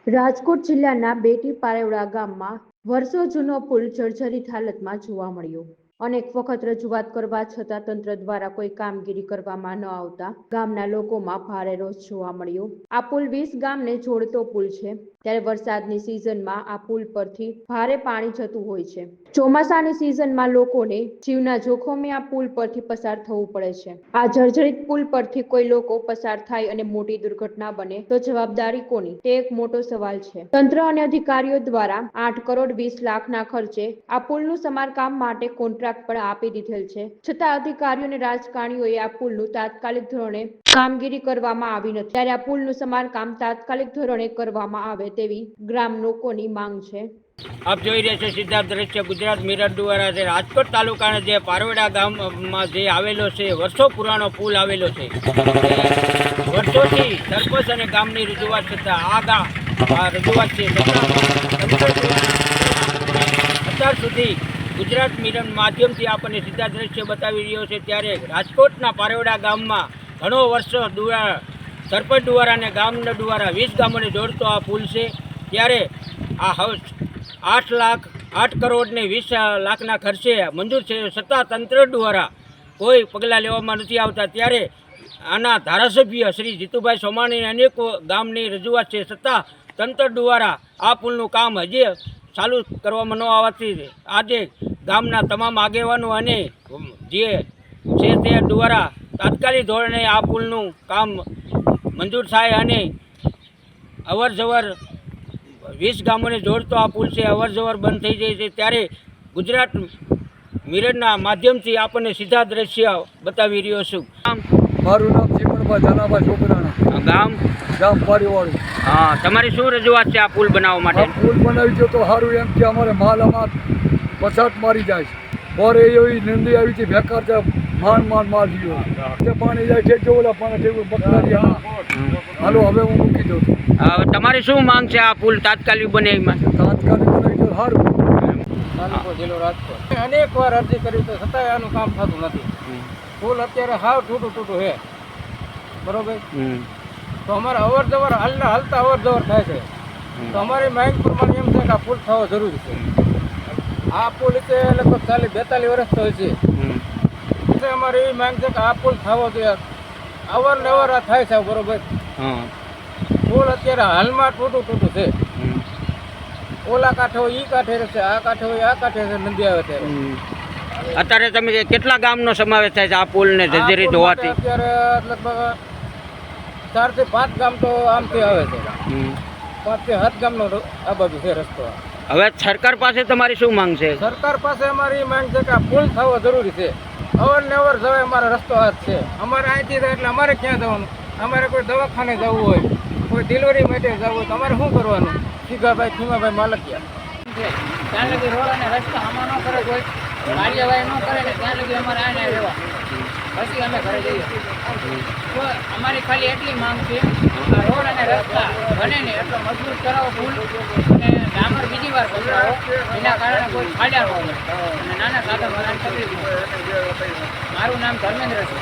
રાજકોટ જિલ્લાના બેટી પારેવડા ગામમાં વર્ષો જૂનો પુલ જર્જરિત હાલતમાં જોવા મળ્યો। અનેક વખત રજૂઆત કરવા છતાં તંત્ર દ્વારા કોઈ કામગીરી કરવામાં ન આવતા ગામના લોકોમાં ભારે રોષ જોવા મળ્યો। આ પુલ 20 ગામને જોડતો પુલ છે, ત્યારે વરસાદની સિઝનમાં આ પુલ પરથી ભારે પાણી જતું હોય છે। ચોમાસાની સિઝનમાં લોકોને જીવના જોખમે આ પુલ પરથી પસાર થવું પડે છે। આ જર્જરિત પુલ પરથી કોઈ લોકો પસાર થાય અને મોટી દુર્ઘટના બને તો જવાબદારી કોની, તે એક મોટો સવાલ છે। તંત્ર અને અધિકારીઓ દ્વારા 8 કરોડ 20 લાખના ખર્ચે આ પુલનું સમારકામ માટે કોન્ટ્રાક્ટ પણ આપી દીધેલ છે, છતાં અધિકારીઓ અને રાજકારણીઓએ આ પુલનું તાત્કાલિક ધોરણે કામગીરી કરવામાં આવી નથી। ત્યારે આ પુલનું સમારકામ તાત્કાલિક ધોરણે કરવામાં આવે તેવી ગ્રામ લોકોની માંગ છે। આપ જોઈ રહ્યા છો સીધા દ્રશ્ય ગુજરાત મિરર દ્વારા જે રાજકોટ તાલુકાના જે પારવેડા ગામમાં જે આવેલો છે, વર્ષો પુરાણો પુલ આવેલો છે। વર્ષોથી સરપંચ અને ગામની રજૂઆત છતાં આ રજૂઆત છે અત્યાર સુધી ગુજરાત મિરર માધ્યમથી આપણને સીધા દ્રશ્ય બતાવી રહ્યો છે। ત્યારે રાજકોટના પારવેડા ગામમાં ઘણો વર્ષો સરપંચ દ્વારા અને ગામના દ્વારા 20 ગામોને જોડતો આ પુલ છે। ત્યારે આ હાઉસ 8 કરોડ ને 20 લાખના ખર્ચે મંજૂર છે, છતાં તંત્ર દ્વારા કોઈ પગલાં લેવામાં નથી આવતા। ત્યારે આના ધારાસભ્ય શ્રી જીતુભાઈ સોમાણીની અનેક ગામની રજૂઆત છે, છતાં તંત્ર દ્વારા આ પુલનું કામ હજી ચાલુ કરવામાં ન આવવાથી આજે ગામના તમામ આગેવાનો અને જે છે તે દ્વારા તાત્કાલિક ધોરણે આ પુલનું કામ મંજૂર થાય અને અવર જવર 20 ગામોને જોડતો આ પુલ છે અવર જવર બંધ થઈ જાય છે। ત્યારે ગુજરાત મિરરના માધ્યમથી આપણને સીધા દ્રશ્ય બતાવી રહ્યો છું। મારું નામ ચીમણભાઈ ધાનાભાઈ છોકરાણા, ગામ પારીવાળું। હા, તમારી શું રજૂઆત છે આ પુલ બનાવવા માટે? પુલ બનાવી દો તો સારું, એમ કે અમારે માલ પછાત મારી જાય છે। ઓરે એવી નંદી આવી હતી બેકાર છે, માલ ગયો તે પાણી જાય છે, ઓલા પાણી ટેબલ પકડાડી હાલો હવે હું મૂકી દઉં છું। તમારી શું માંગ છે આ પુલ તાત્કાલિક બને? તાત્કાલિક બનાવી દો સારું। જિલ્લો રાજકોટ અનેક વાર અરજી કરી તો છતાંય આનું કામ થતું નથી। પુલ અત્યારે હાવ તૂટું છે, બરોબર? તો અમારે અવર જવર હાલતા અવર જવર થાય છે, તો અમારી માંગ પ્રમાણે એમ છે કે આ પુલ થવો જરૂરી છે। આ પુલ છે લગભગ 40-42 વર્ષ તો છે, એટલે અમારી એવી માંગ છે કે આ પુલ થવો જોઈએ। અવારનવાર આ થાય છે, બરોબર? પુલ અત્યારે હાલમાં તૂટું છે, ઓલા કાંઠે હોય ઈ કાંઠે રહેશે, આ કાંઠે હોય આ કાંઠે નદી આવે ત્યારે। અત્યારે તમે કેટલા ગામનો સમાવેશ થાય છે આ પુલને જર્જરિત હોવાથી? અત્યારે લગભગ 4 થી 5 ગામ તો આમથી આવે છે, 5 થી 7 ગામનો આ બાજુ છે રસ્તો। હવે સરકાર પાસે તમારી શું માંગ છે? સરકાર પાસે અમારી માંગ છે કે આ પુલ થવો જરૂરી છે। અવરનવર જવાય અમારો રસ્તો હાથ છે, અમારે અહીંથી એટલે અમારે ક્યાં જવાનું? અમારે કોઈ દવાખાને જવું હોય, કોઈ ડિલિવરી માટે જવું હોય તો અમારે શું કરવાનું? શીખાભાઈ ખીમાભાઈ માલકિયા ત્યાં લગી રોડ અને રસ્તા આમાં ન કરે, કોઈ કાર્યવાહી ન કરે ને ત્યાં લગી અમારે આને રહેવા, પછી અમે ઘરે જઈએ। તો અમારી ખાલી એટલી માંગ છે આ રોડ અને રસ્તા બને ને એટલો મજબૂત કરાવો પુલ, અને ડામર બીજી વાર પકડાવો, એના કારણે કોઈ ખાડા ન હોય અને નાના સાધન વાળાને તકલીફ ન હોય। મારું નામ ધર્મેન્દ્ર છે।